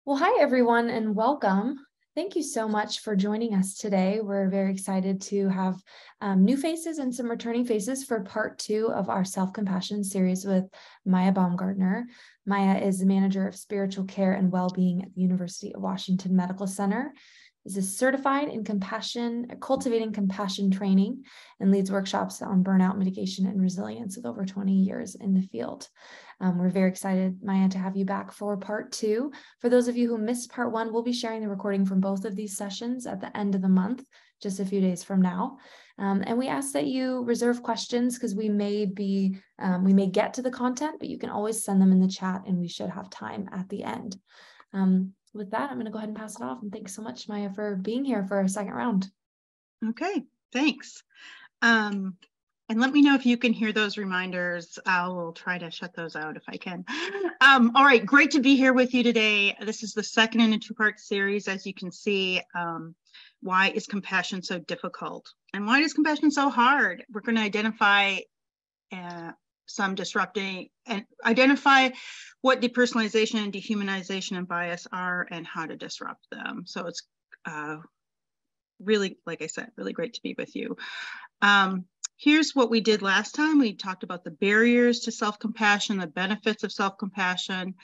Well, hi, everyone, and welcome. Thank you so much for joining us today. We're very excited to have new faces and some returning faces for part 2 of our self-compassion series with Mia Baumgartner. Mia is the manager of spiritual care and well-being at the University of Washington Medical Center, is certified in cultivating compassion training, and leads workshops on burnout mitigation and resilience with over 20 years in the field. We're very excited, Mia, to have you back for part 2. For those of you who missed part 1, we'll be sharing the recording from both of these sessions at the end of the month, just a few days from now. And we ask that you reserve questions because we may get to the content, but you can always send them in the chat and we should have time at the end. With that, I'm going to go ahead and pass it off. And thanks so much, Mia, for being here for a second round. Okay, thanks. And let me know if you can hear those reminders. I will try to shut those out if I can. All right, great to be here with you today. This is the second in a two-part series. As you can see, why is compassion so difficult? And why is compassion so hard? We're going to identify some disrupting and identify what depersonalization and dehumanization and bias are and how to disrupt them. So it's really, like I said, really great to be with you. Here's what we did last time. We talked about the barriers to self-compassion, the benefits of self-compassion.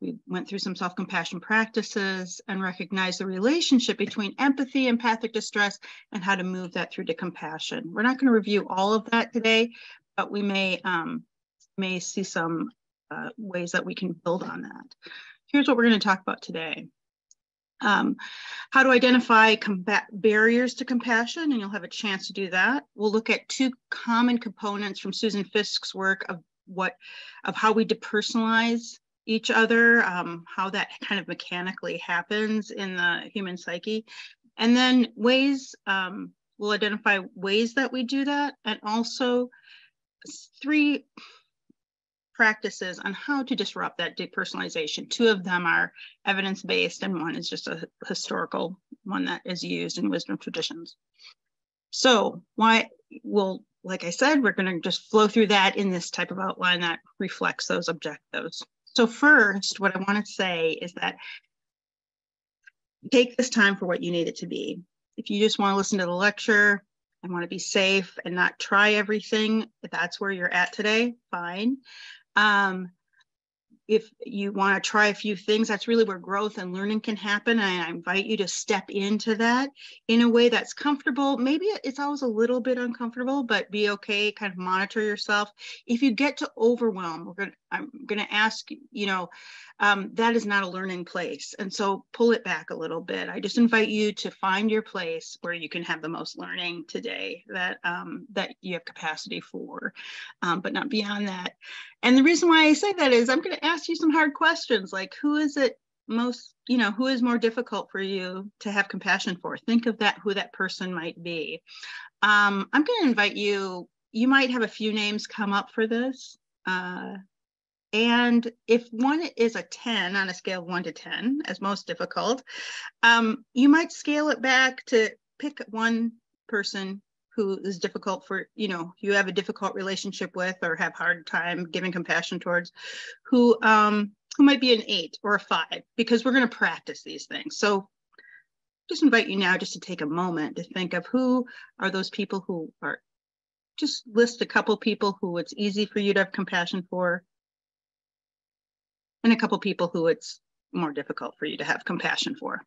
We went through some self-compassion practices and recognized the relationship between empathy, empathic distress, and how to move that through to compassion. We're not going to review all of that today, but we may see some ways that we can build on that. Here's what we're going to talk about today. How to identify barriers to compassion, and you'll have a chance to do that. We'll look at two common components from Susan Fisk's work of how we depersonalize each other, how that kind of mechanically happens in the human psyche, and then we'll identify ways that we do that, and also 3 practices on how to disrupt that depersonalization. 2 of them are evidence-based and one is just a historical one that is used in wisdom traditions. So like I said, we're going to just flow through that in this type of outline that reflects those objectives. So first, what I want to say is that take this time for what you need it to be. If you just want to listen to the lecture and want to be safe and not try everything, if that's where you're at today, fine. If you want to try a few things, that's really where growth and learning can happen. And I invite you to step into that in a way that's comfortable. Maybe it's always a little bit uncomfortable, but be okay, kind of monitor yourself. If you get to overwhelm, I'm going to ask, that is not a learning place. And so pull it back a little bit. I just invite you to find your place where you can have the most learning today that you have capacity for, but not beyond that. And the reason why I say that is I'm going to ask you some hard questions, like who is more difficult for you to have compassion for? Think of who that person might be. I'm going to invite you might have a few names come up for this. And if one is a 10 on a scale of 1 to 10 as most difficult, you might scale it back to pick one person who is difficult for, you have a difficult relationship with or have hard time giving compassion towards, who might be an 8 or a 5, because we're going to practice these things. So just invite you now just to take a moment to think of who are those people who are, just list a couple people who it's easy for you to have compassion for, and a couple people who it's more difficult for you to have compassion for.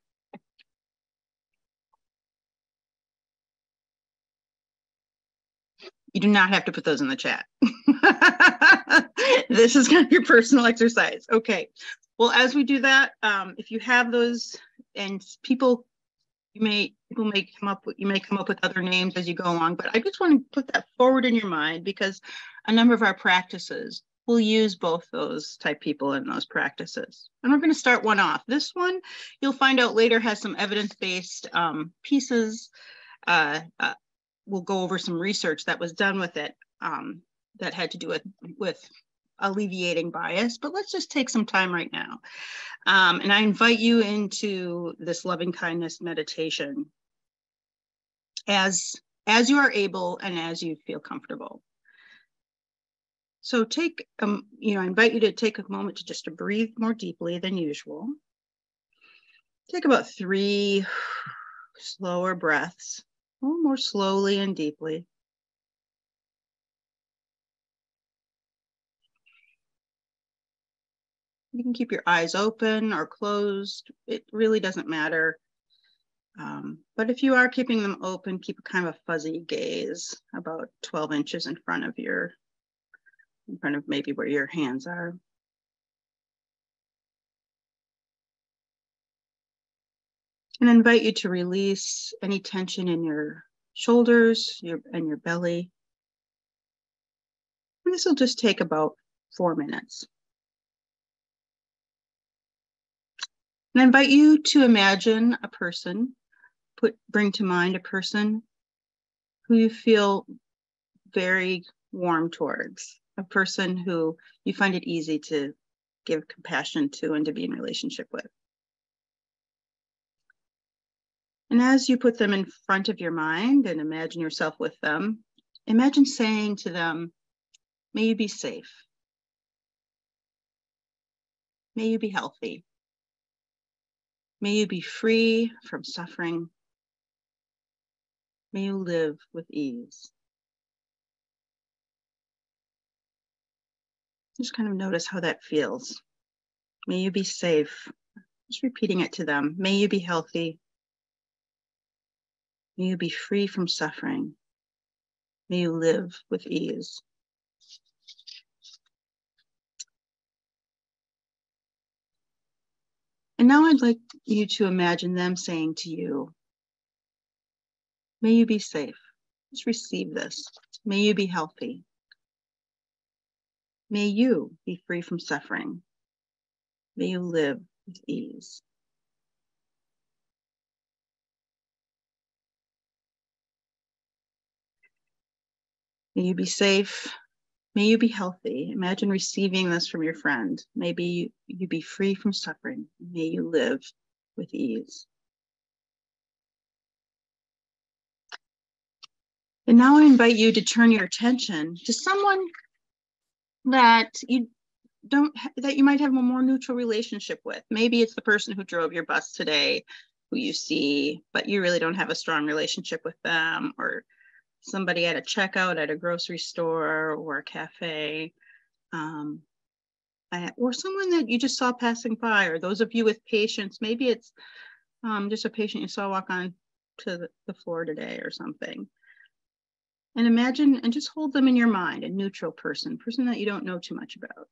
You do not have to put those in the chat. This is kind of your personal exercise. Okay. Well, as we do that, if you have those, and you may come up with other names as you go along, but I just want to put that forward in your mind because a number of our practices will use both those type people in those practices. And we're going to start one off. This one, you'll find out later, has some evidence-based pieces. We'll go over some research that was done with it that had to do with alleviating bias, but let's just take some time right now. And I invite you into this loving kindness meditation as you are able and as you feel comfortable. So I invite you to take a moment to just to breathe more deeply than usual. Take about 3 slower breaths, a little more slowly and deeply. You can keep your eyes open or closed. It really doesn't matter. But if you are keeping them open, keep a kind of a fuzzy gaze about 12 inches in front of maybe where your hands are. And I invite you to release any tension in your shoulders and your belly. And this will just take about 4 minutes. And I invite you to imagine a person, bring to mind a person who you feel very warm towards, a person who you find it easy to give compassion to and to be in relationship with. And as you put them in front of your mind and imagine yourself with them, imagine saying to them, may you be safe. May you be healthy. May you be free from suffering. May you live with ease. Just kind of notice how that feels. May you be safe. Just repeating it to them. May you be healthy. May you be free from suffering. May you live with ease. And now I'd like you to imagine them saying to you, may you be safe. Just receive this. May you be healthy. May you be free from suffering. May you live with ease. May you be safe. May you be healthy. Imagine receiving this from your friend. Maybe you be free from suffering. May you live with ease. And now I invite you to turn your attention to someone that you might have a more neutral relationship with. Maybe it's the person who drove your bus today, who you see, but you really don't have a strong relationship with them, or somebody at a checkout at a grocery store or a cafe, or someone that you just saw passing by, or those of you with patients, maybe it's just a patient you saw walk on to the floor today or something. And imagine and just hold them in your mind, a neutral person that you don't know too much about.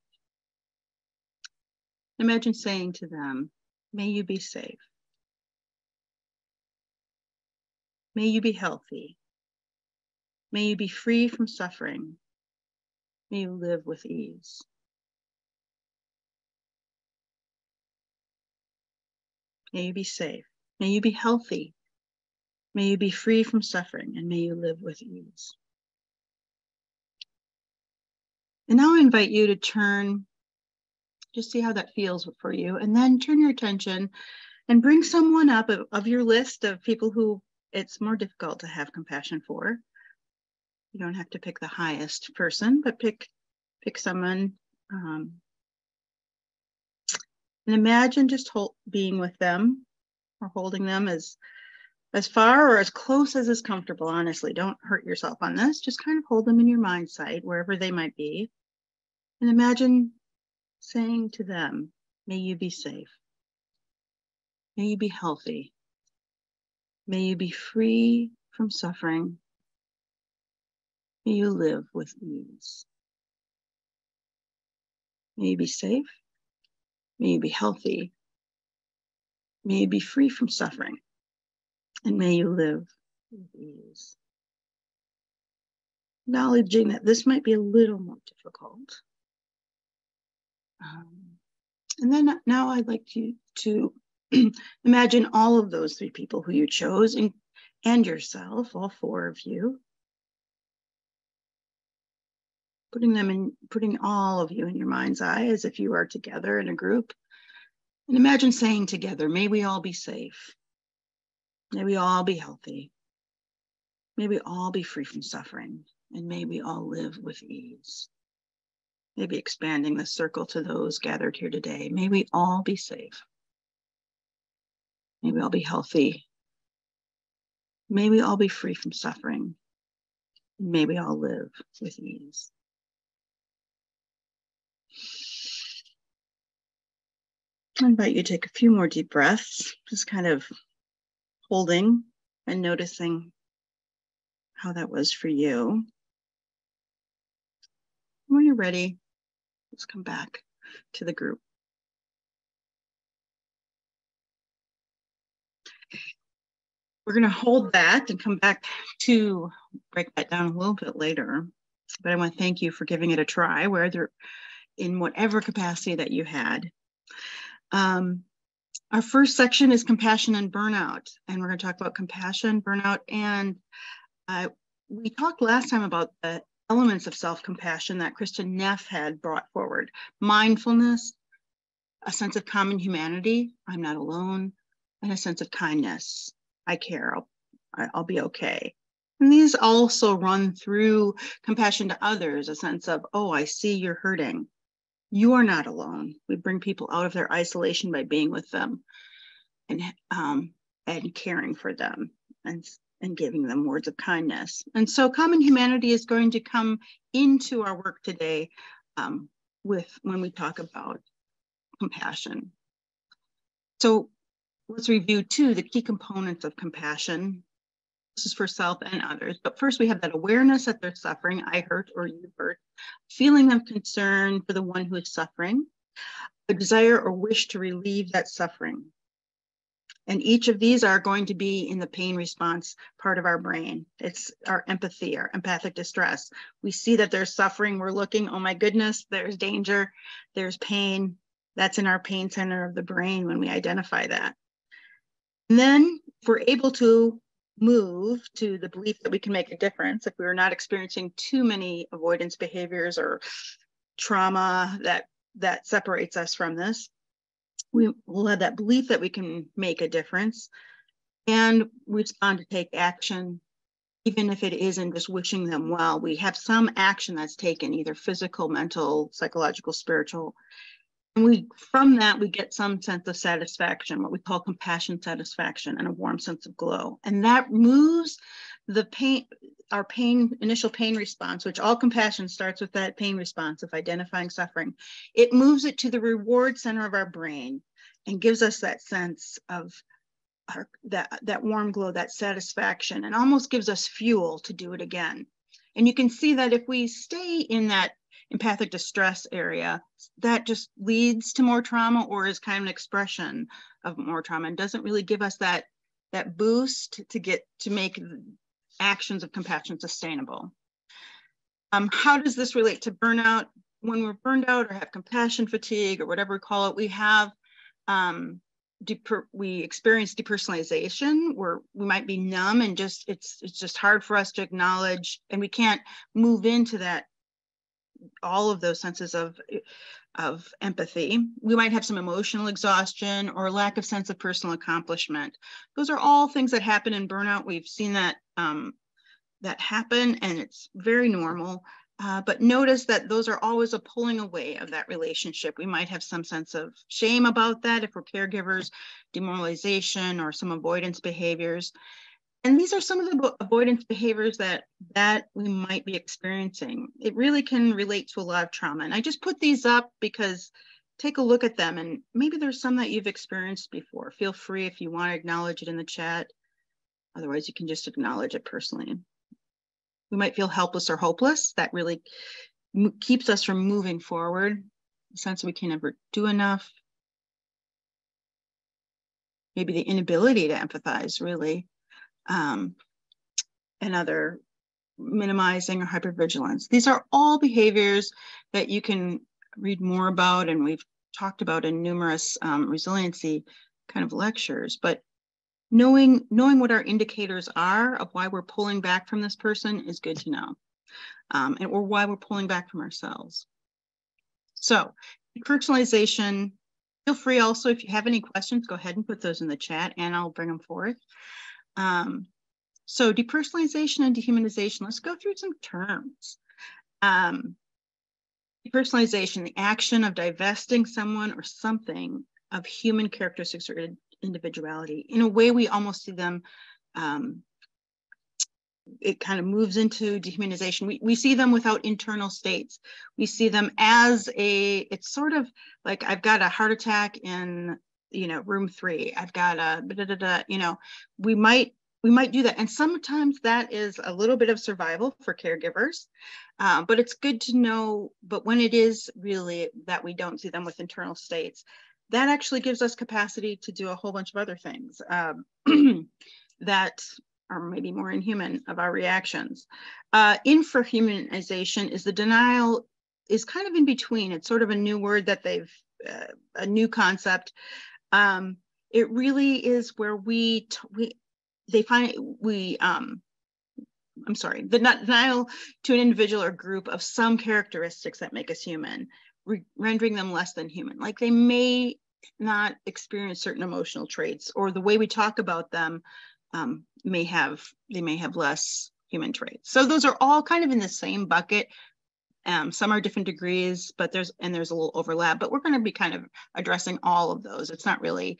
Imagine saying to them, may you be safe. May you be healthy. May you be free from suffering. May you live with ease. May you be safe. May you be healthy. May you be free from suffering, and may you live with ease. And now I invite you to turn, just see how that feels for you, and then turn your attention and bring someone up of your list of people who it's more difficult to have compassion for. You don't have to pick the highest person, but pick someone. And imagine just being with them or holding them as far or as close as is comfortable. Honestly, don't hurt yourself on this. Just kind of hold them in your mind sight, wherever they might be. And imagine saying to them, may you be safe. May you be healthy. May you be free from suffering. May you live with ease. May you be safe. May you be healthy. May you be free from suffering. And may you live with ease. Acknowledging that this might be a little more difficult. And then now I'd like you to imagine all of those 3 people who you chose and yourself, all 4 of you, putting all of you in your mind's eye as if you are together in a group. And imagine saying together, may we all be safe. May we all be healthy. May we all be free from suffering. And may we all live with ease. Maybe expanding the circle to those gathered here today. May we all be safe. May we all be healthy. May we all be free from suffering. May we all live with ease. I invite you to take a few more deep breaths, just kind of holding and noticing how that was for you. When you're ready, let's come back to the group. We're going to hold that and come back to break that down a little bit later. But I want to thank you for giving it a try, whether in whatever capacity that you had. Our first section is compassion and burnout. And we're going to talk about compassion, burnout, and we talked last time about the elements of self-compassion that Kristen Neff had brought forward. Mindfulness, a sense of common humanity, I'm not alone, and a sense of kindness. I care, I'll be okay. And these also run through compassion to others, a sense of, oh, I see you're hurting. You are not alone. We bring people out of their isolation by being with them and caring for them and giving them words of kindness. And so common humanity is going to come into our work today when we talk about compassion. So let's review the key components of compassion. This is for self and others. But first, we have that awareness that they're suffering. I hurt or you hurt. Feeling of concern for the one who is suffering. A desire or wish to relieve that suffering. And each of these are going to be in the pain response part of our brain. It's our empathy, our empathic distress. We see that there's suffering. We're looking, oh my goodness, there's danger, there's pain. That's in our pain center of the brain when we identify that. And then if we're able to move to the belief that we can make a difference, if we're not experiencing too many avoidance behaviors or trauma that separates us from this, we will have that belief that we can make a difference and respond to take action, even if it isn't just wishing them well. We have some action that's taken, either physical, mental, psychological, spiritual. And from that, we get some sense of satisfaction, what we call compassion satisfaction, and a warm sense of glow. And that moves the pain, our initial pain response, which all compassion starts with that pain response of identifying suffering. It moves it to the reward center of our brain and gives us that sense of that warm glow, that satisfaction, and almost gives us fuel to do it again. And you can see that if we stay in that empathic distress area, that just leads to more trauma or is kind of an expression of more trauma and doesn't really give us that boost to make actions of compassion sustainable. How does this relate to burnout? When we're burned out or have compassion fatigue or whatever we call it, we have we experience depersonalization, where we might be numb and it's just hard for us to acknowledge, and we can't move into that, all of those senses of empathy. We might have some emotional exhaustion or lack of sense of personal accomplishment. Those are all things that happen in burnout. We've seen that that happen, and it's very normal. But notice that those are always a pulling away of that relationship. We might have some sense of shame about that if we're caregivers, demoralization, or some avoidance behaviors. And these are some of the avoidance behaviors that we might be experiencing. It really can relate to a lot of trauma. And I just put these up because take a look at them, and maybe there's some that you've experienced before. Feel free if you want to acknowledge it in the chat. Otherwise, you can just acknowledge it personally. We might feel helpless or hopeless. That really keeps us from moving forward. The sense we can never do enough. Maybe the inability to empathize, really. And other minimizing or hypervigilance. These are all behaviors that you can read more about, and we've talked about in numerous resiliency kind of lectures. But knowing what our indicators are of why we're pulling back from this person is good to know, or why we're pulling back from ourselves. So personalization, feel free also, if you have any questions, go ahead and put those in the chat and I'll bring them forth. So depersonalization and dehumanization, let's go through some terms. Depersonalization, the action of divesting someone or something of human characteristics or individuality. In a way, we almost see them, it kind of moves into dehumanization. We see them without internal states. We see them as it's sort of like, I've got a heart attack in, room 3. I've got a, we might do that. And sometimes that is a little bit of survival for caregivers, but it's good to know, but when it is really that we don't see them with internal states, that actually gives us capacity to do a whole bunch of other things that are maybe more inhuman of our reactions. Infrahumanization is the denial is kind of in between. It's sort of a new word that a new concept. It really is where the denial to an individual or group of some characteristics that make us human, rendering them less than human. Like they may not experience certain emotional traits, or the way we talk about them they may have less human traits. So those are all kind of in the same bucket. Some are different degrees, but there's a little overlap, but we're going to be kind of addressing all of those. It's not really,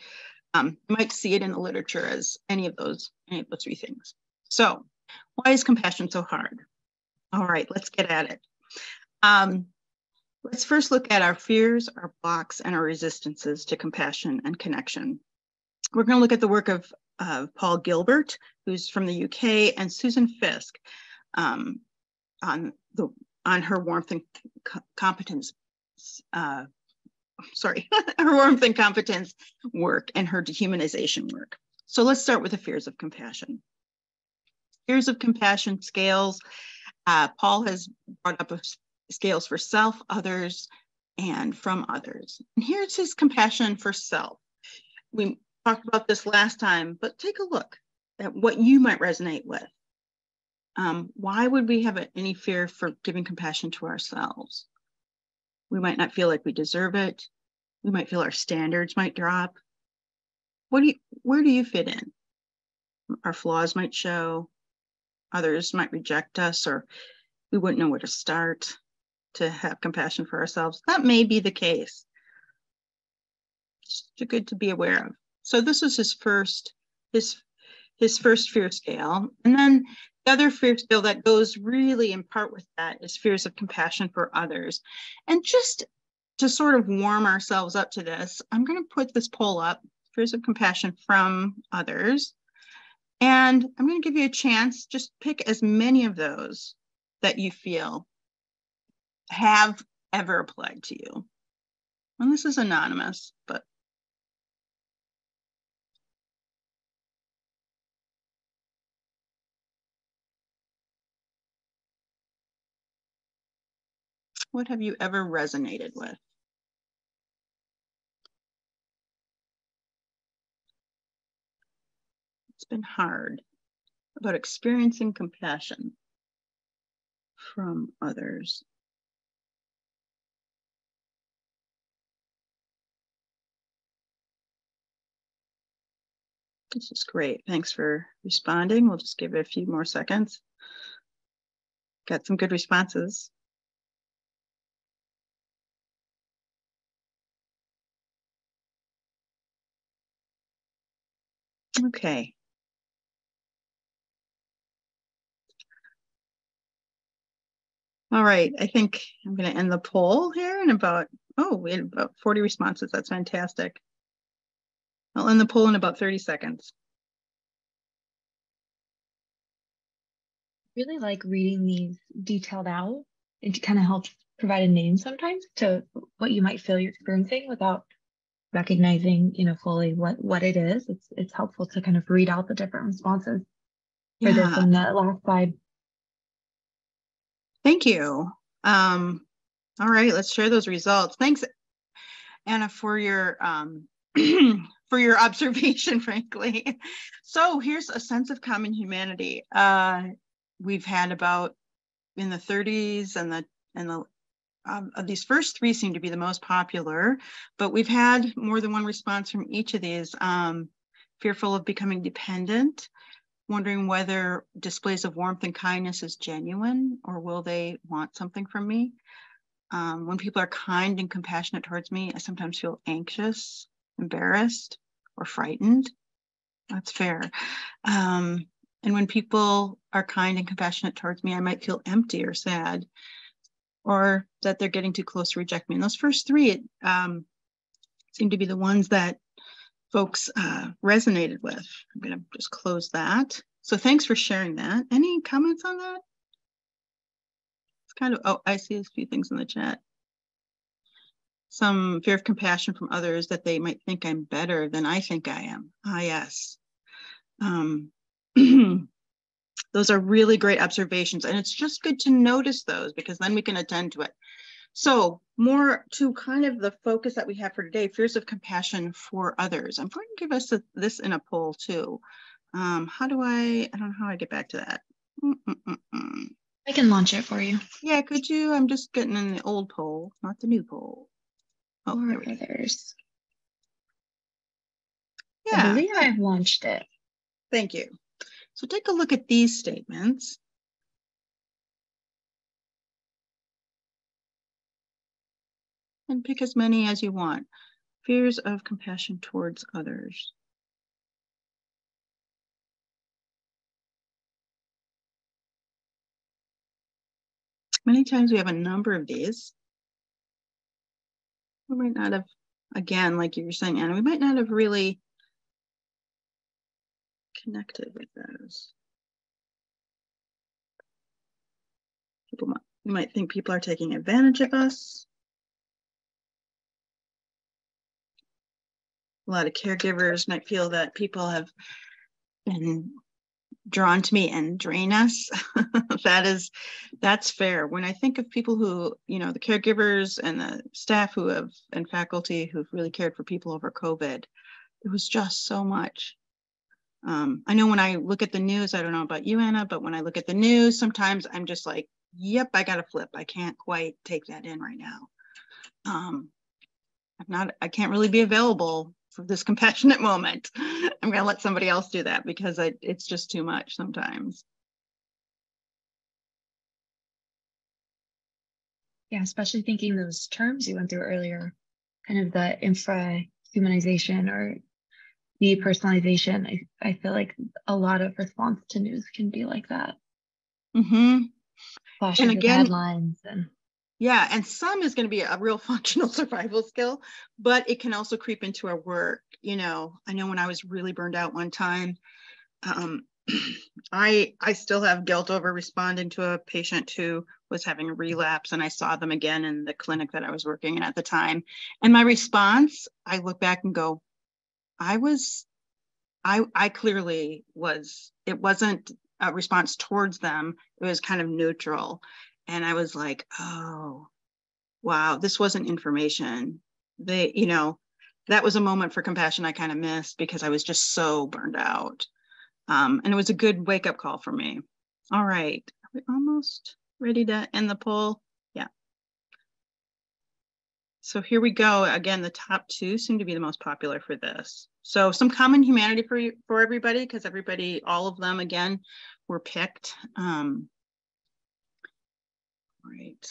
you might see it in the literature as any of those 3 things. So why is compassion so hard? All right, let's get at it. Let's first look at our fears, our blocks, and our resistances to compassion and connection. We're going to look at the work of Paul Gilbert, who's from the UK, and Susan Fisk on her warmth and competence. Her warmth and competence work and her dehumanization work. So let's start with the fears of compassion. Fears of compassion scales. Paul has brought up scales for self, others, and from others. And here's his compassion for self. We talked about this last time, but take a look at what you might resonate with. Why would we have any fear for giving compassion to ourselves? We might not feel like we deserve it. We might feel our standards might drop. Where do you fit in? Our flaws might show. Others might reject us, or we wouldn't know where to start to have compassion for ourselves. That may be the case. It's good to be aware of. So this was his first fear scale. And then the other fear scale that goes really in part with that is fears of compassion for others. And just to sort of warm ourselves up to this, I'm going to put this poll up, fears of compassion from others. And I'm going to give you a chance, just pick as many of those that you feel have ever applied to you. And this is anonymous, but what have you ever resonated with? It's been hard about experiencing compassion from others. This is great. Thanks for responding. We'll just give it a few more seconds. Got some good responses. Okay. All right, I think I'm going to end the poll here in we had about 40 responses. That's fantastic. I'll end the poll in about 30 seconds. I really like reading these detailed out. It kind of helps provide a name sometimes to what you might feel you're experiencing without recognizing, fully what it is. It's helpful to kind of read out the different responses for this on the last slide. Thank you. All right, let's share those results. Thanks, Anna, for your for your observation, frankly. So here's a sense of common humanity. We've had about in the 30s, and these first 3 seem to be the most popular, but we've had more than one response from each of these. Fearful of becoming dependent, wondering whether displays of warmth and kindness is genuine, or will they want something from me? When people are kind and compassionate towards me, I sometimes feel anxious, embarrassed, or frightened. That's fair. And when people are kind and compassionate towards me, I might feel empty or sad, or that they're getting too close to reject me. And those first three seem to be the ones that folks resonated with. I'm going to just close that. So thanks for sharing that. Any comments on that? It's kind of, oh, I see a few things in the chat. Some fear of compassion from others, that they might think I'm better than I think I am. Ah, yes. Those are really great observations. And it's just good to notice those, because then we can attend to it. So more to kind of the focus that we have for today, fears of compassion for others. I'm going to give us this in a poll too. How do I don't know how I get back to that. I can launch it for you. Yeah, could you? I'm just getting in the old poll, not the new poll. Oh, Or others. Yeah. I believe I've launched it. Thank you. So take a look at these statements. And pick as many as you want. Fears of compassion towards others. Many times we have a number of these. We might not have, again, like you were saying, Anna, we might not have really connected with those. You might think people are taking advantage of us. A lot of caregivers might feel that people have been drawn to me and drain us. That's fair. When I think of people who, the caregivers and the staff and faculty who've really cared for people over COVID, it was just so much. I know when I look at the news, I don't know about you, Anna, but when I look at the news, sometimes I'm just like, yep, I got to flip. I can't quite take that in right now. I can't really be available for this compassionate moment. I'm going to let somebody else do that, because it's just too much sometimes. Yeah, especially thinking those terms you went through earlier, kind of the infra-humanization or depersonalization. I feel like a lot of response to news can be like that. Mm-hmm. Flashes of headlines yeah, and some is going to be a real functional survival skill, but it can also creep into our work. I know when I was really burned out one time, I still have guilt over responding to a patient who was having a relapse, and I saw them again in the clinic that I was working in at the time. And my response, I look back and go, I clearly was, it wasn't a response towards them. It was kind of neutral. And I was like, oh, wow, this wasn't information. That was a moment for compassion I kind of missed, because I was just so burned out. And it was a good wake-up call for me. All right, are we almost ready to end the poll? Yeah. So here we go. Again, the top two seem to be the most popular for this. So some common humanity for everybody, because all of them, again, were picked. Right.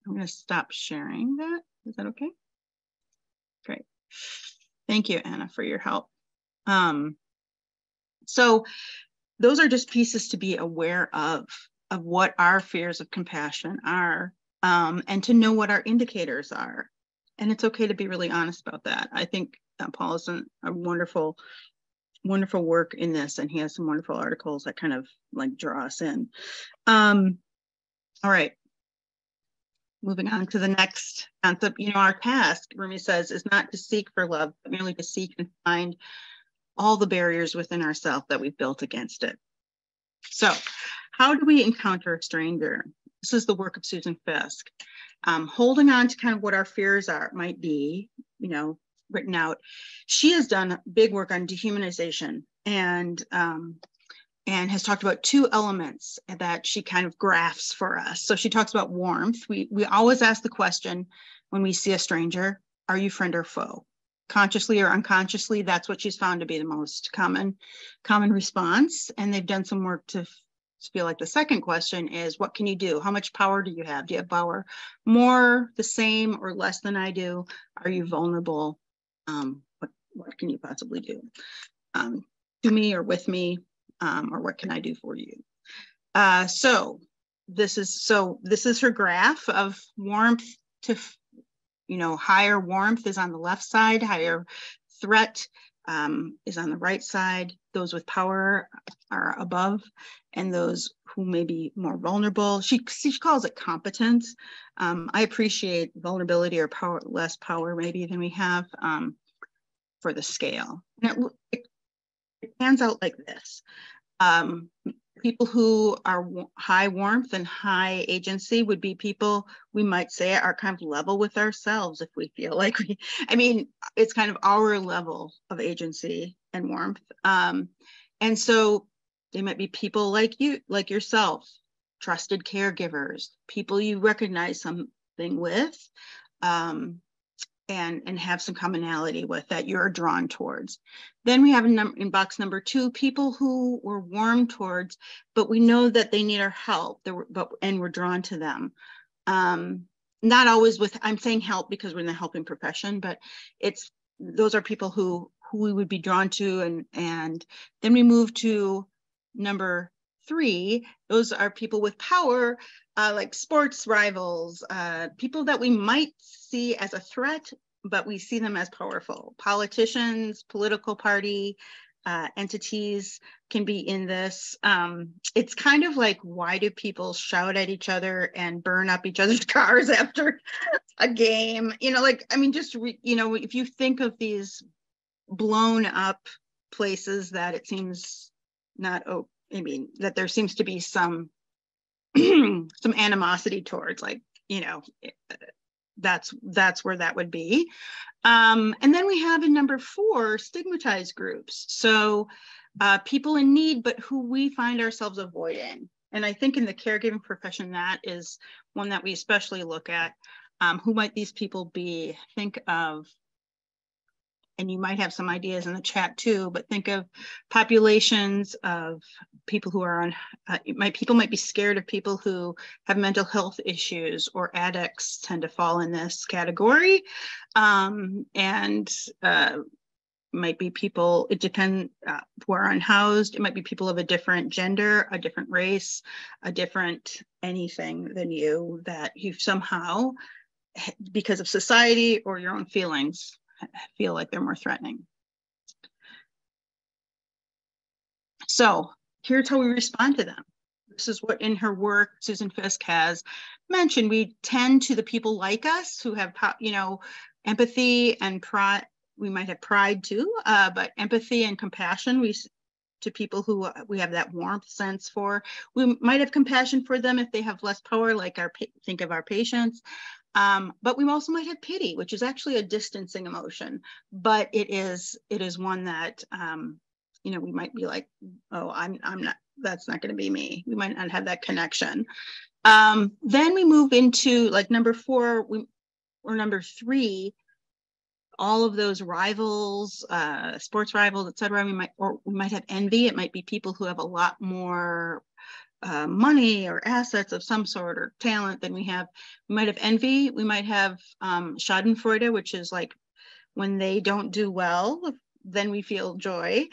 I'm going to stop sharing that. Is that okay? Great. Thank you, Anna, for your help. So those are just pieces to be aware of what our fears of compassion are, and to know what our indicators are. And it's okay to be really honest about that. I think Paul has done a wonderful work in this, and he has some wonderful articles that kind of like draw us in. All right. Moving on to the next concept, our task, Rumi says, is not to seek for love, but merely to seek and find all the barriers within ourselves that we've built against it. So how do we encounter a stranger? This is the work of Susan Fiske. Holding on to kind of what our fears might be, written out. She has done big work on dehumanization, and has talked about two elements that she kind of graphs for us. So she talks about warmth. We always ask the question when we see a stranger, are you friend or foe? Consciously or unconsciously, that's what she's found to be the most common response. And they've done some work to feel like the second question is, what can you do? How much power do you have? Do you have power more, the same, or less than I do? Are you vulnerable? what can you possibly do to me or with me, or what can I do for you? So this is her graph of warmth to, higher warmth is on the left side, higher threat is on the right side. Those with power are above, and those who may be more vulnerable, she calls it competence. I appreciate vulnerability or power, less power maybe than we have for the scale. And it pans out like this. People who are high warmth and high agency would be people we might say are kind of level with ourselves if we feel like it's kind of our level of agency and warmth. And so they might be people like you, like yourself, trusted caregivers, people you recognize something with, and have some commonality with that you're drawn towards. Then we have in box number 2, people who we're warm towards, but we know that they need our help, and we're drawn to them. Not always with, I'm saying help because we're in the helping profession, but those are people who we would be drawn to. And then we move to number 3. Those are people with power, like sports rivals, people that we might see as a threat, but we see them as powerful. Politicians, political party, entities can be in this. It's kind of like, why do people shout at each other and burn up each other's cars after a game? If you think of these blown up places that it seems not, that there seems to be some some animosity towards, that's where that would be. And then we have in number 4, stigmatized groups. So people in need, but who we find ourselves avoiding. And I think in the caregiving profession, that is one that we especially look at. Who might these people be? Think of, and you might have some ideas in the chat too, but think of populations of people who are on, people might be scared of people who have mental health issues, or addicts tend to fall in this category. Might be people, it depends, who are unhoused. It might be people of a different gender, a different race, a different anything than you, that you've somehow, because of society or your own feelings, feel like they're more threatening. So here's how we respond to them. This is what in her work Susan Fisk has mentioned. We tend to the people like us who have, empathy and pride. We might have pride too, but empathy and compassion, to people who we have that warmth sense for. We might have compassion for them if they have less power, like think of our patients. But we also might have pity, which is actually a distancing emotion, but it is one that, we might be like, oh, I'm not, that's not going to be me. We might not have that connection. Then we move into like number 4 or number 3, all of those rivals, sports rivals, et cetera. We might have envy. It might be people who have a lot more money or assets of some sort or talent than we have. We might have envy. We might have schadenfreude, which is like when they don't do well, then we feel joy,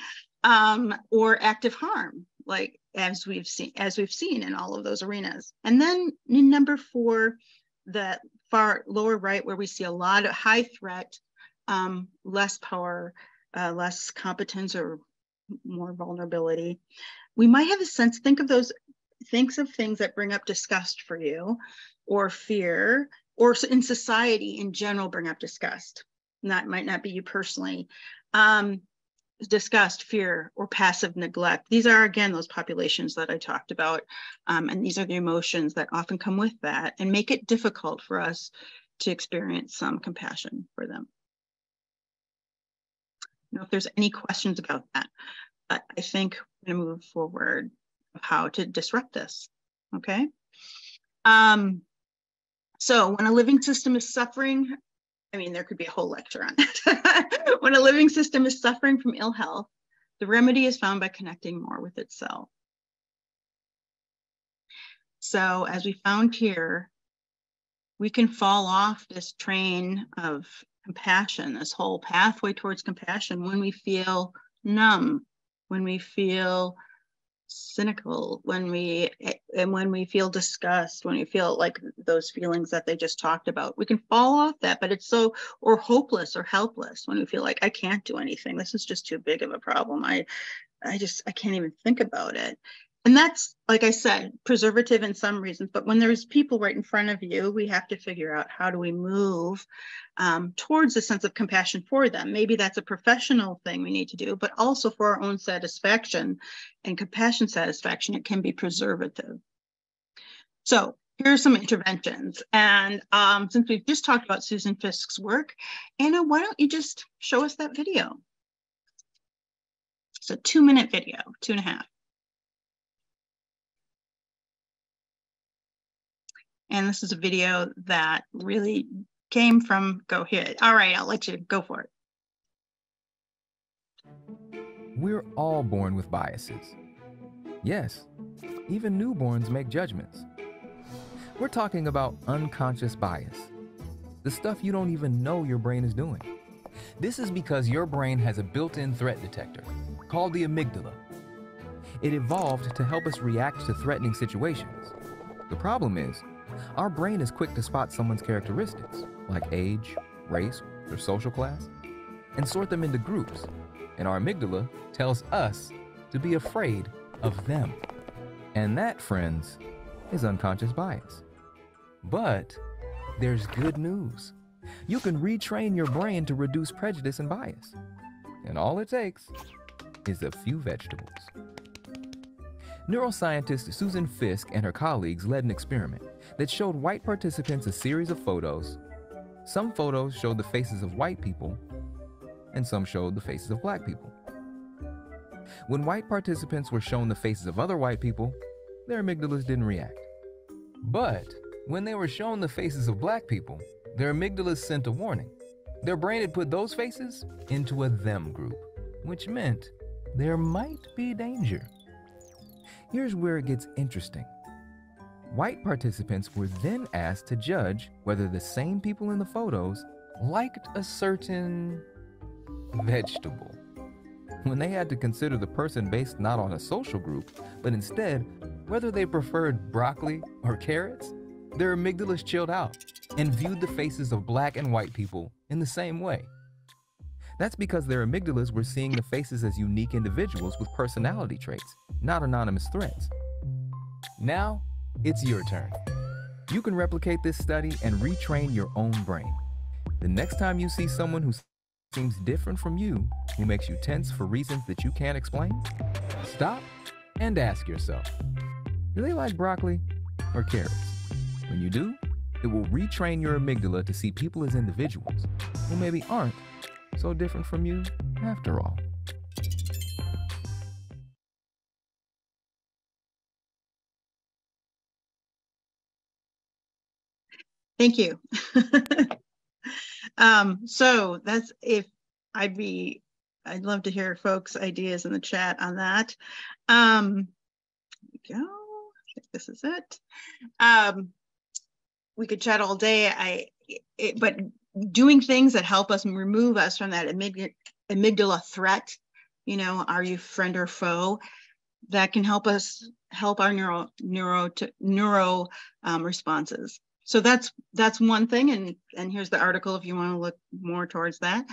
or active harm, like as we've seen in all of those arenas. And then in number 4, the far lower right, where we see a lot of high threat, less power, less competence, or more vulnerability. We might have a sense, think of things that bring up disgust for you, or fear, or in society in general bring up disgust. That might not be you personally. Disgust, fear, or passive neglect. These are, again, those populations that I talked about. And these are the emotions that often come with that and make it difficult for us to experience some compassion for them. I don't know if there's any questions about that, but I think we're going to move forward of how to disrupt this. Okay. So when a living system is suffering, there could be a whole lecture on it. When a living system is suffering from ill health, the remedy is found by connecting more with itself. So as we found here, we can fall off this train of compassion, this whole pathway towards compassion, when we feel numb, when we feel cynical, when we feel disgust, when we feel like those feelings that they just talked about, we can fall off that. But it's so, or hopeless or helpless, when we feel like I can't do anything, this is just too big of a problem, I can't even think about it. And that's, like I said, preservative in some reasons, but when there's people right in front of you, we have to figure out, how do we move towards a sense of compassion for them? Maybe that's a professional thing we need to do, but also for our own satisfaction and compassion satisfaction, it can be preservative. So here are some interventions. And since we've just talked about Susan Fisk's work, Anna, why don't you just show us that video? It's a 2-minute video, 2.5. And this is a video that really came from, go ahead. All right, I'll let you go for it. We're all born with biases. Yes, even newborns make judgments. We're talking about unconscious bias, the stuff you don't even know your brain is doing. This is because your brain has a built-in threat detector called the amygdala. It evolved to help us react to threatening situations. The problem is, our brain is quick to spot someone's characteristics, like age, race, or social class, and sort them into groups. And our amygdala tells us to be afraid of them. And that, friends, is unconscious bias. But there's good news. You can retrain your brain to reduce prejudice and bias. And all it takes is a few vegetables. Neuroscientist Susan Fisk and her colleagues led an experiment that showed white participants a series of photos. Some photos showed the faces of white people, and some showed the faces of black people. When white participants were shown the faces of other white people, their amygdalas didn't react. But when they were shown the faces of black people, their amygdalas sent a warning. Their brain had put those faces into a them group, which meant there might be danger. Here's where it gets interesting. White participants were then asked to judge whether the same people in the photos liked a certain vegetable. When they had to consider the person based not on a social group, but instead whether they preferred broccoli or carrots, their amygdalas chilled out and viewed the faces of black and white people in the same way. That's because their amygdalas were seeing the faces as unique individuals with personality traits, not anonymous threats. Now, it's your turn. You can replicate this study and retrain your own brain. The next time you see someone who seems different from you, who makes you tense for reasons that you can't explain, stop and ask yourself, do they like broccoli or carrots? When you do, it will retrain your amygdala to see people as individuals who maybe aren't so different from you after all. Thank you. So that's, I'd love to hear folks' ideas in the chat on that. There we go. I think this is it. We could chat all day. But doing things that help us remove us from that amygdala threat, are you friend or foe? That can help us help our neuro responses. So that's one thing, and here's the article if you want to look more towards that.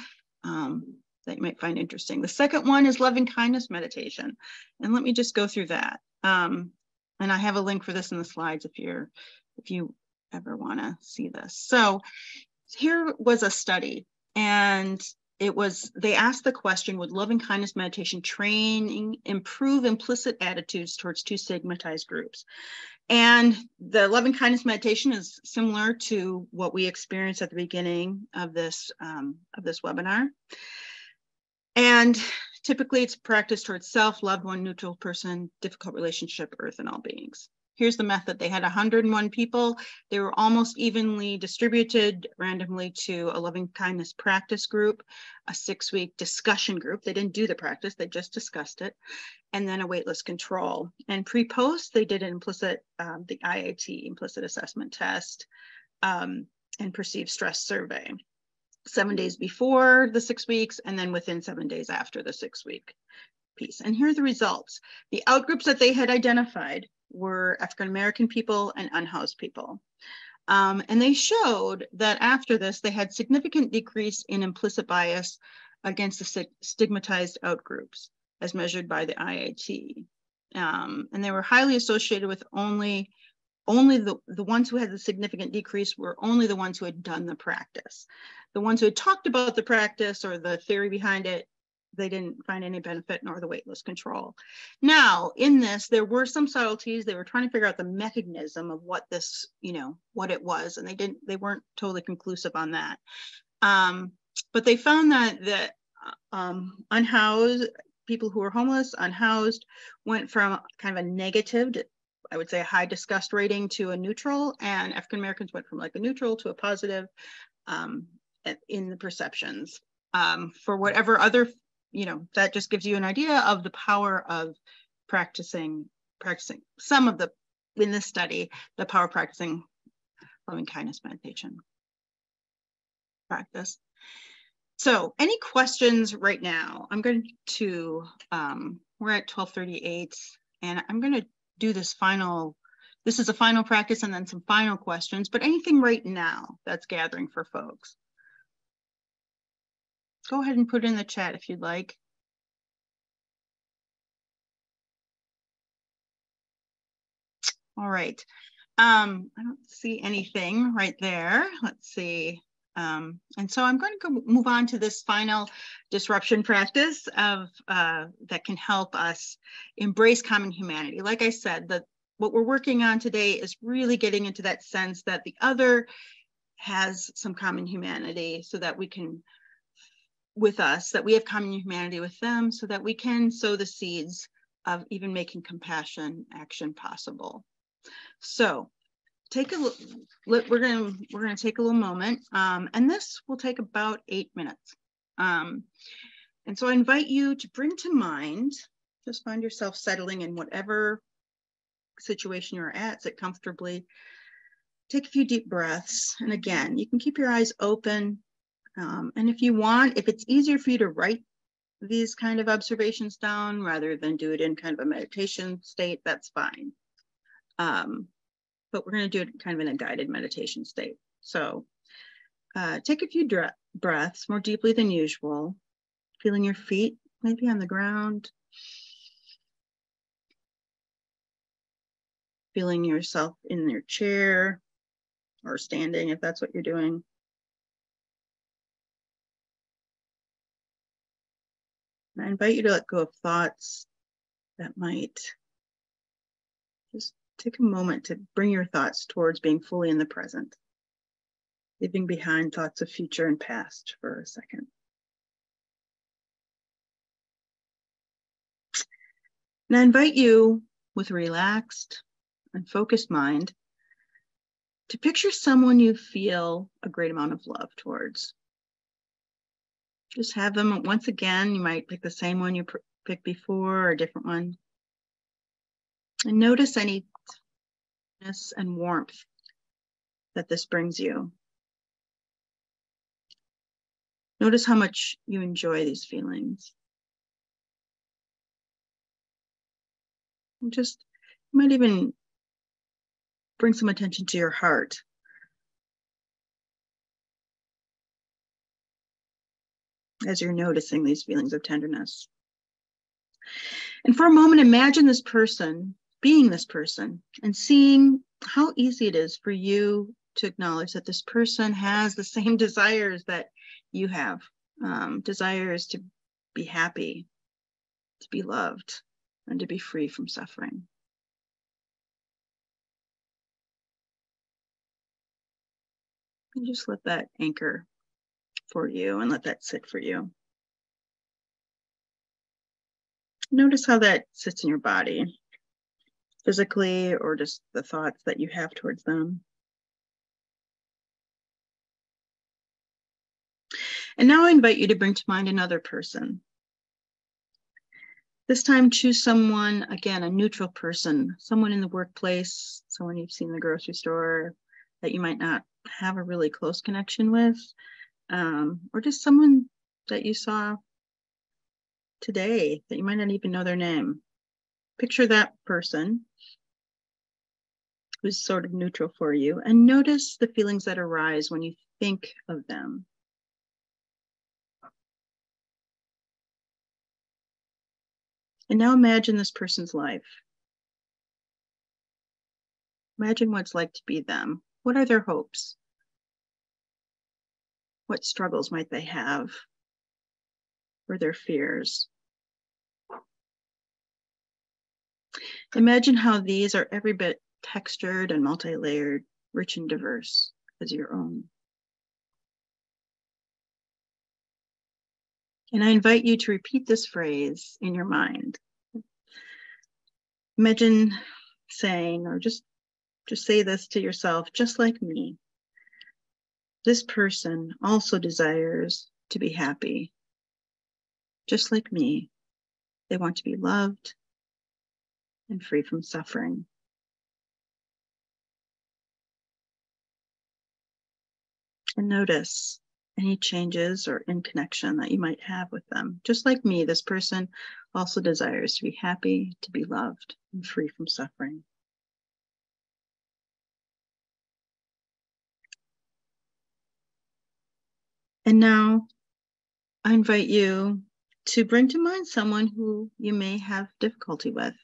That you might find interesting. The second one is loving kindness meditation, and let me just go through that. And I have a link for this in the slides if you ever want to see this. So here was a study, and they asked the question, would loving kindness meditation training improve implicit attitudes towards two stigmatized groups? And the loving kindness meditation is similar to what we experienced at the beginning of this webinar. And typically it's practiced towards self, loved one, neutral person, difficult relationship, earth, and all beings. Here's the method. They had 101 people. They were almost evenly distributed randomly to a loving kindness practice group, a 6-week discussion group. They didn't do the practice, they just discussed it, and then a waitlist control. And pre-post, they did an implicit, the IAT, implicit assessment test, and perceived stress survey. 7 days before the 6 weeks, and then within 7 days after the 6-week piece. And here are the results. The outgroups that they had identified were African-American people and unhoused people. And they showed that after this, they had significant decrease in implicit bias against the stigmatized outgroups as measured by the IAT. And they were highly associated with only the ones who had the significant decrease were only the ones who had done the practice. The ones who had talked about the practice or the theory behind it, they didn't find any benefit nor the waitlist control. Now, in this, there were some subtleties. They were trying to figure out the mechanism of what this, what it was, and they weren't totally conclusive on that. But they found that unhoused people who were homeless, unhoused, went from kind of a negative to, I would say, a high disgust rating to a neutral, and African Americans went from like a neutral to a positive in the perceptions. For whatever other, that just gives you an idea of the power of practicing some of in this study, the power of practicing loving kindness meditation practice. So any questions right now? I'm going to, we're at 12:38, and I'm going to do this is a final practice and then some final questions, but anything right now that's gathering for folks? Go ahead and put it in the chat if you'd like. All right. I don't see anything right there. Let's see. And so I'm going to move on to this final disruption practice of that can help us embrace common humanity. Like I said, what we're working on today is really getting into that sense that the other has some common humanity, so that we can, with us, that we have common humanity with them, so that we can sow the seeds of even making compassion action possible. So we're going to take a little moment, and this will take about 8 minutes. And so I invite you to bring to mind, just find yourself settling in whatever situation you're at, sit comfortably, take a few deep breaths. And again, you can keep your eyes open. And if you want, if it's easier for you to write these kind of observations down rather than do it in kind of a meditation state, that's fine. But we're going to do it kind of in a guided meditation state. So take a few breaths more deeply than usual, feeling your feet maybe on the ground, feeling yourself in your chair or standing if that's what you're doing. And I invite you to let go of thoughts that might just take a moment to bring your thoughts towards being fully in the present, leaving behind thoughts of future and past for a second. And I invite you, with a relaxed and focused mind, to picture someone you feel a great amount of love towards. Just have them once again. You might pick the same one you picked before or a different one. And notice any softness and warmth that this brings you. Notice how much you enjoy these feelings. And just, you might even bring some attention to your heart. As you're noticing these feelings of tenderness. And for a moment, imagine this person, being this person, and seeing how easy it is for you to acknowledge that this person has the same desires that you have. Desires to be happy, to be loved, and to be free from suffering. And just let that anchor for you and let that sit for you. Notice how that sits in your body, physically, or just the thoughts that you have towards them. And now I invite you to bring to mind another person. This time choose someone, again, a neutral person, someone in the workplace, someone you've seen in the grocery store that you might not have a really close connection with, or just someone that you saw today that you might not even know their name. Picture that person who's sort of neutral for you, and notice the feelings that arise when you think of them. And now imagine this person's life. Imagine what it's like to be them. What are their hopes? What struggles might they have? Or their fears? Imagine how these are every bit textured and multi-layered, rich and diverse as your own. And I invite you to repeat this phrase in your mind. Imagine saying, or just say this to yourself, just like me. This person also desires to be happy. Just like me, they want to be loved and free from suffering. And notice any changes or in connection that you might have with them. Just like me, this person also desires to be happy, to be loved, and free from suffering. And now I invite you to bring to mind someone who you may have difficulty with.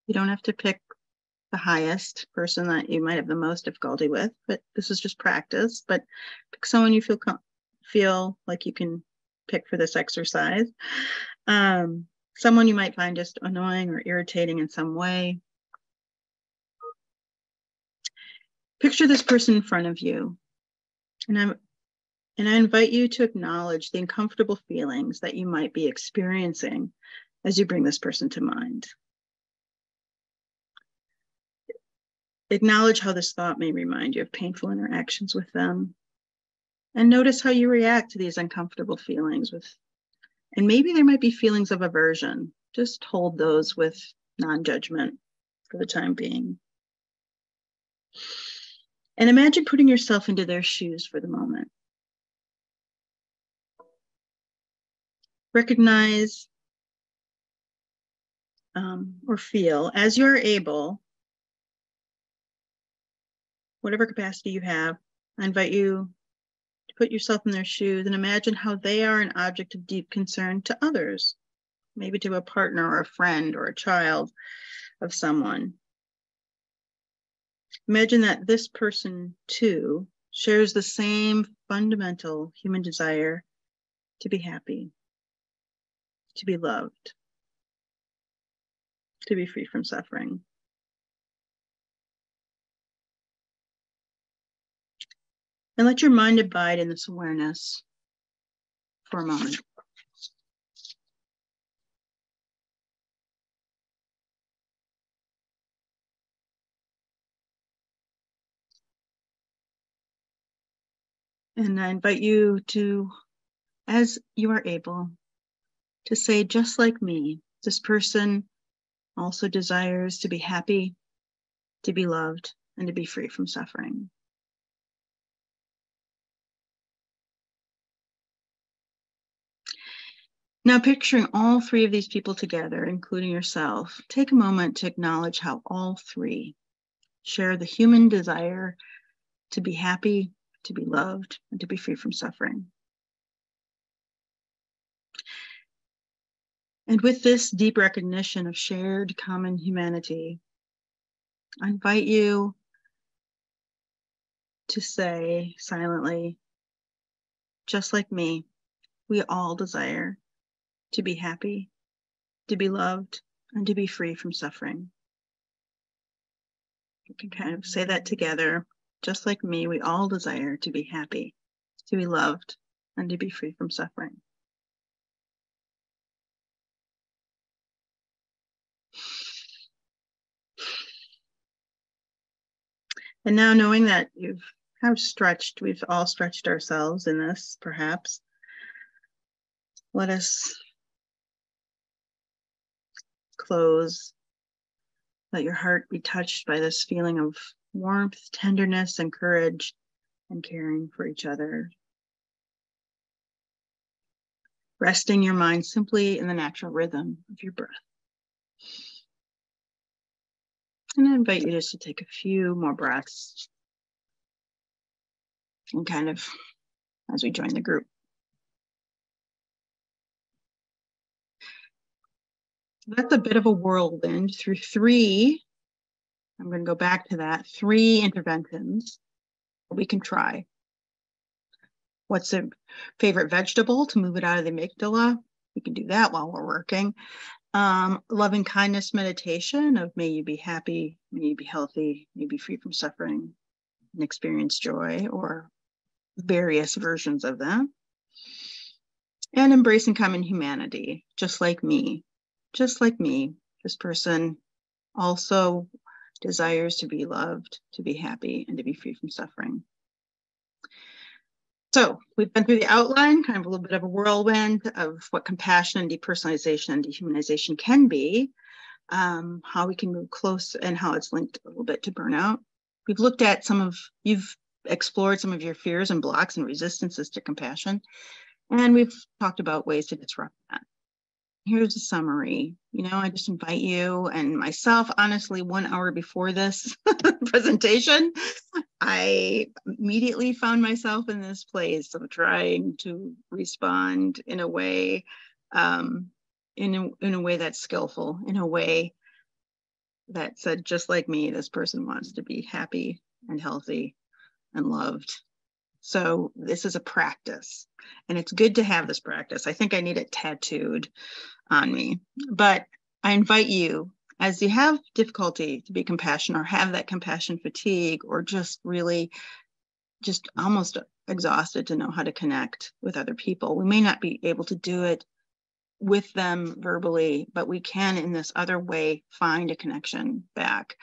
You don't have to pick the highest person that you might have the most difficulty with, but this is just practice. But pick someone you feel like you can pick for this exercise. Someone you might find just annoying or irritating in some way. Picture this person in front of you, and I invite you to acknowledge the uncomfortable feelings that you might be experiencing as you bring this person to mind. Acknowledge how this thought may remind you of painful interactions with them. And notice how you react to these uncomfortable feelings and maybe there might be feelings of aversion. Just hold those with non-judgment for the time being. And imagine putting yourself into their shoes for the moment. Recognize or feel as you're able, whatever capacity you have. I invite you to put yourself in their shoes and imagine how they are an object of deep concern to others, maybe to a partner or a friend or a child of someone. Imagine that this person too shares the same fundamental human desire to be happy, to be loved, to be free from suffering. And let your mind abide in this awareness for a moment. And I invite you to, as you are able, to say, just like me, this person also desires to be happy, to be loved, and to be free from suffering. Now, picturing all three of these people together, including yourself, take a moment to acknowledge how all three share the human desire to be happy, to be loved, and to be free from suffering. And with this deep recognition of shared common humanity, I invite you to say silently, just like me, we all desire to be happy, to be loved, and to be free from suffering. You can kind of say that together. Just like me, we all desire to be happy, to be loved, and to be free from suffering. And now, knowing that we've all stretched ourselves in this, perhaps, let us close. Let your heart be touched by this feeling of warmth, tenderness, and courage, and caring for each other. resting your mind simply in the natural rhythm of your breath. And I invite you just to take a few more breaths and kind of as we join the group. That's a bit of a whirlwind through three. I'm going to go back to that. 3 interventions we can try. What's a favorite vegetable to move it out of the amygdala? We can do that while we're working. Loving kindness meditation of may you be happy, may you be healthy, may you be free from suffering and experience joy, or various versions of that. And embracing common humanity, just like me. Just like me, this person also desires to be loved, to be happy, and to be free from suffering. So we've been through the outline, kind of a little bit of a whirlwind of what compassion and depersonalization and dehumanization can be, how we can move close, and how it's linked a little bit to burnout. We've looked at you've explored some of your fears and blocks and resistances to compassion, and we've talked about ways to disrupt that. Here's a summary. I just invite you and myself, honestly, 1 hour before this presentation, I immediately found myself in this place of trying to respond in a way, in a way that's skillful, in a way that said, just like me, this person wants to be happy and healthy and loved. So this is a practice, and it's good to have this practice. I think I need it tattooed on me, but I invite you, as you have difficulty to be compassionate, or have that compassion fatigue, or just really just almost exhausted to know how to connect with other people. We may not be able to do it with them verbally, but we can in this other way find a connection back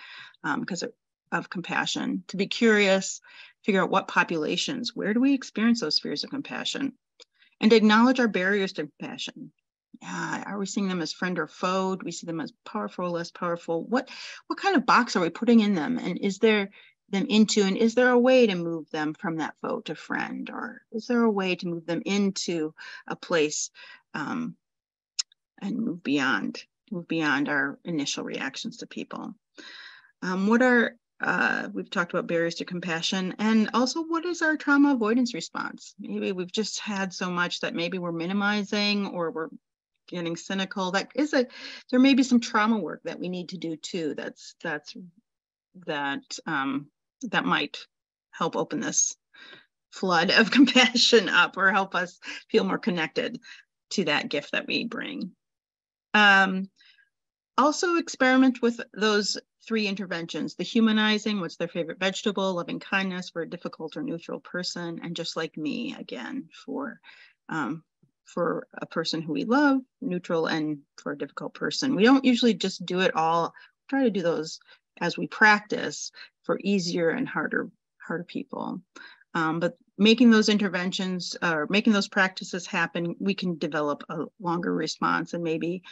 because of compassion, to be curious, figure out what populations, where do we experience those fears of compassion, and to acknowledge our barriers to compassion. Are we seeing them as friend or foe? Do we see them as powerful or less powerful? What kind of box are we putting in them? And is there a way to move them from that foe to friend? Or is there a way to move them into a place and move beyond our initial reactions to people? We've talked about barriers to compassion, and also what is our trauma avoidance response? Maybe we've just had so much that maybe we're minimizing, or we're getting cynical. There may be some trauma work that we need to do too. That might help open this flood of compassion up, or help us feel more connected to that gift that we bring. Also experiment with those 3 interventions: the humanizing, what's their favorite vegetable, loving kindness for a difficult or neutral person, and just like me, again, for a person who we love, neutral, and for a difficult person. We don't usually just do it all. Try to do those as we practice for easier and harder people. But making those interventions, or making those practices happen, we can develop a longer response, and maybe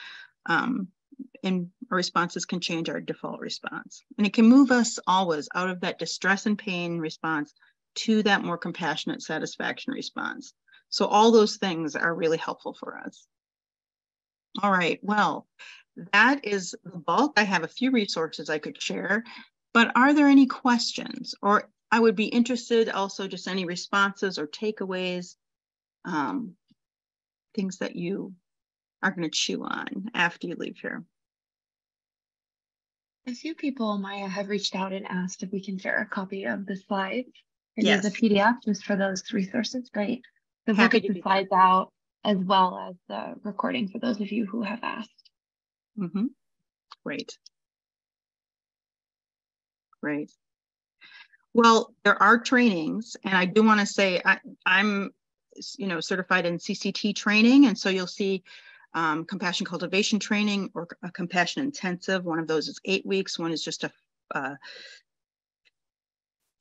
and our responses can change our default response. And it can move us always out of that distress and pain response to that more compassionate satisfaction response. So all those things are really helpful for us. All right, well, that is the bulk. I have a few resources I could share, but are there any questions? Or I would be interested also just any responses or takeaways, things that you are going to chew on after you leave here. A few people, Maya, have reached out and asked if we can share a copy of the slides. Maybe Yes. the PDF just for those resources. Great. So we'll Happy get to the do slides out, as well as the recording for those of you who have asked. Great. Great. Well, there are trainings, and I do want to say I'm certified in CCT training, and so you'll see compassion cultivation training, or a compassion intensive. One of those is 8 weeks. One is just a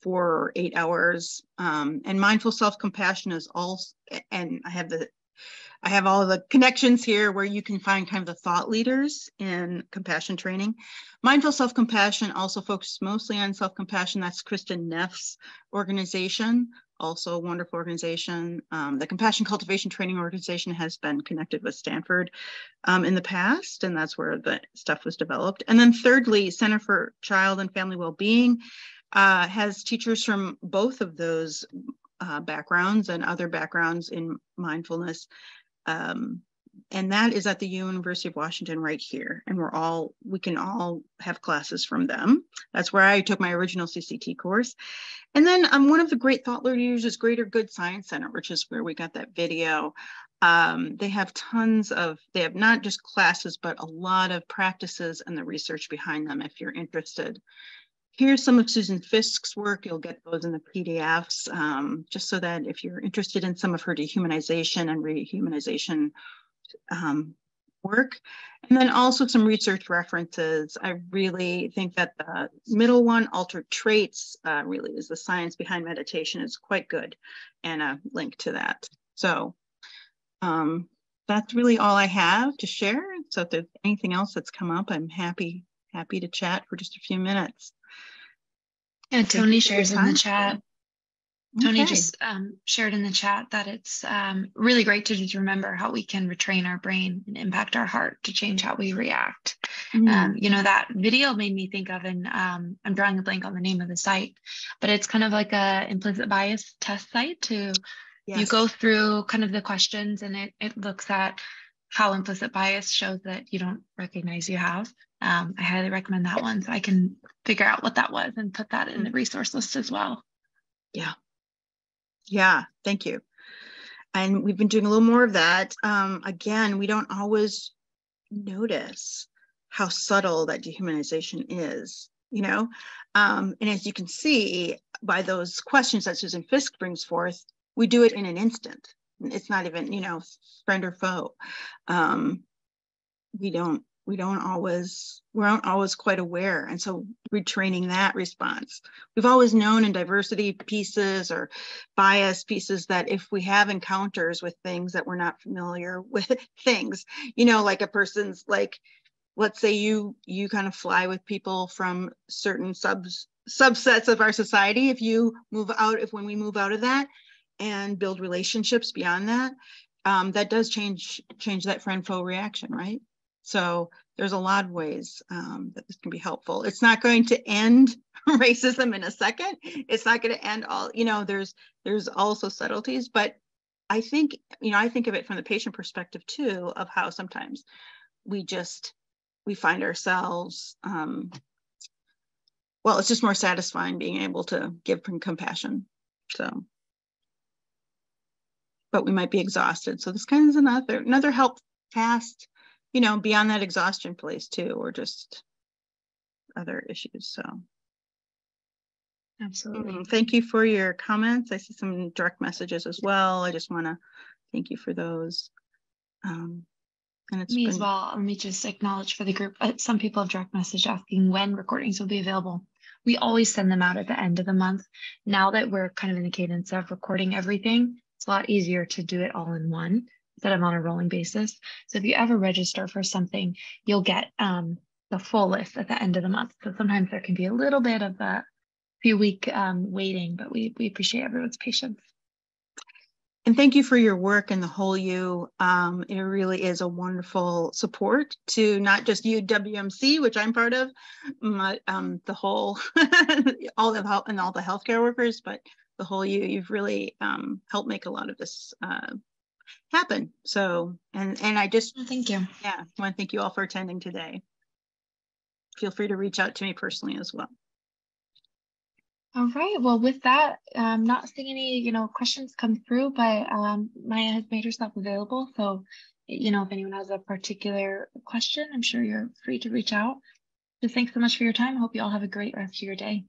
4 or 8 hours. And mindful self-compassion is also, and I have all of the connections here where you can find kind of the thought leaders in compassion training. Mindful self-compassion also focuses mostly on self-compassion. That's Kristen Neff's organization. also a wonderful organization. The Compassion Cultivation Training Organization has been connected with Stanford in the past, and that's where the stuff was developed. And then thirdly, Center for Child and Family Wellbeing has teachers from both of those backgrounds and other backgrounds in mindfulness. And that is at the University of Washington right here. And we can all have classes from them. That's where I took my original CCT course. And then one of the great thought leaders is Greater Good Science Center, which is where we got that video. They have they have not just classes, but a lot of practices and the research behind them if you're interested. Here's some of Susan Fisk's work. You'll get those in the PDFs, just so that if you're interested in some of her dehumanization and rehumanization work. And then also some research references. I really think that the middle one, Altered Traits, really is the science behind meditation. It's quite good, and a link to that. So that's really all I have to share. So if there's anything else that's come up, I'm happy to chat for just a few minutes. Yeah, Tony shares in the chat. Tony Okay. just shared in the chat that it's really great to just remember how we can retrain our brain and impact our heart to change how we react. That video made me think of, and I'm drawing a blank on the name of the site, but it's kind of like a implicit bias test site. You go through kind of the questions, and it looks at how implicit bias shows that you don't recognize you have. I highly recommend that one, so I can figure out what that was and put that in the resource list as well. Yeah, thank you. And we've been doing a little more of that. Again, we don't always notice how subtle that dehumanization is, and as you can see by those questions that Susan Fisk brings forth, we do it in an instant. It's not even, friend or foe. We aren't always quite aware. And so retraining that response. We've always known in diversity pieces or bias pieces that if we have encounters with things that we're not familiar with, things, like a person's, like, let's say you kind of fly with people from certain subsets of our society. When we move out of that and build relationships beyond that, that does change that friend-foe reaction, right? So there's a lot of ways that this can be helpful. It's not going to end racism in a second. It's not going to end all, there's also subtleties, but I think of it from the patient perspective too, of how sometimes we find ourselves, it's just more satisfying being able to give compassion. So, but we might be exhausted. So this kind of is another help fast, beyond that exhaustion place too, or just other issues. So absolutely. Thank you for your comments. I see some direct messages as well. I just want to thank you for those. And it's me as well. Let me just acknowledge for the group. Some people have direct message asking when recordings will be available. We always send them out at the end of the month. Now that we're kind of in the cadence of recording everything, it's a lot easier to do it all in one instead of on a rolling basis. So if you ever register for something, you'll get the full list at the end of the month. So sometimes there can be a little bit of a few week waiting, but we appreciate everyone's patience. And thank you for your work and the whole U. It really is a wonderful support to not just UWMC, which I'm part of, but the whole, all the healthcare workers, but the whole U. You've really helped make a lot of this happen. So, and I just thank you. Yeah, I want to thank you all for attending today. Feel free to reach out to me personally as well. All right. Well, with that, I'm not seeing any, questions come through, but Maya has made herself available. So, if anyone has a particular question, I'm sure you're free to reach out. Just thanks so much for your time. I hope you all have a great rest of your day.